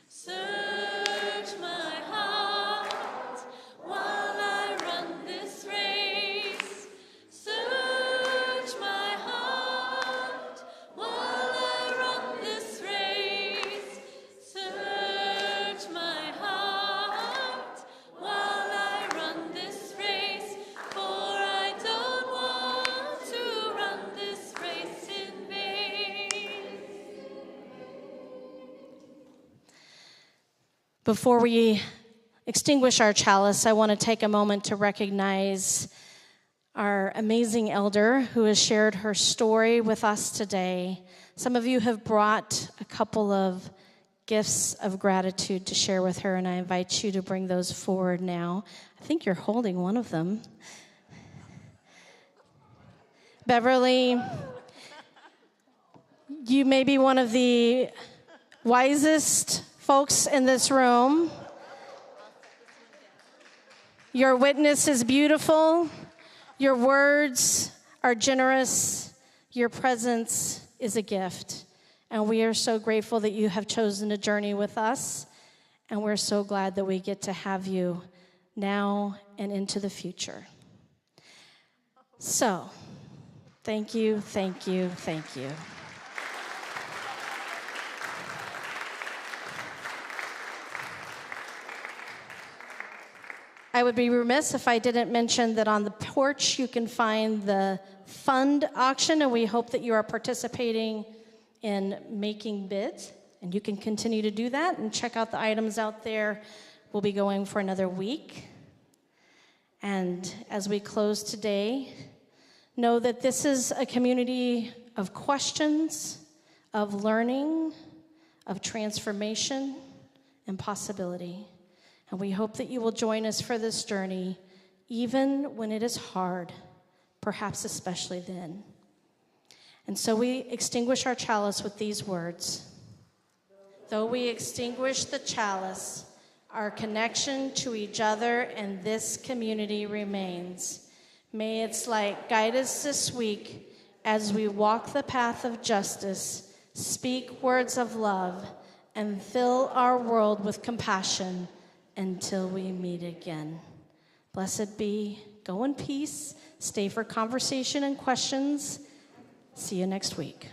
Search my heart while I run this race. Search my heart while I run this race. Search my heart while I run this race. For I don't want to run this race in vain. Before we extinguish our chalice, I want to take a moment to recognize our amazing elder who has shared her story with us today. Some of you have brought a couple of gifts of gratitude to share with her, and I invite you to bring those forward now. I think you're holding one of them. Beverly, you may be one of the wisest folks in this room. Your witness is beautiful. Your words are generous. Your presence is a gift. And we are so grateful that you have chosen to journey with us. And we're so glad that we get to have you now and into the future. So, thank you, thank you, thank you. I would be remiss if I didn't mention that on the porch you can find the fund auction, and we hope that you are participating in making bids, and you can continue to do that and check out the items out there. We'll be going for another week. And as we close today, know that this is a community of questions, of learning, of transformation, and possibility. And we hope that you will join us for this journey, even when it is hard, perhaps especially then. And so we extinguish our chalice with these words. Though we extinguish the chalice, our connection to each other and this community remains. May its light guide us this week as we walk the path of justice, speak words of love, and fill our world with compassion until we meet again. Blessed be. Go in peace. Stay for conversation and questions. See you next week.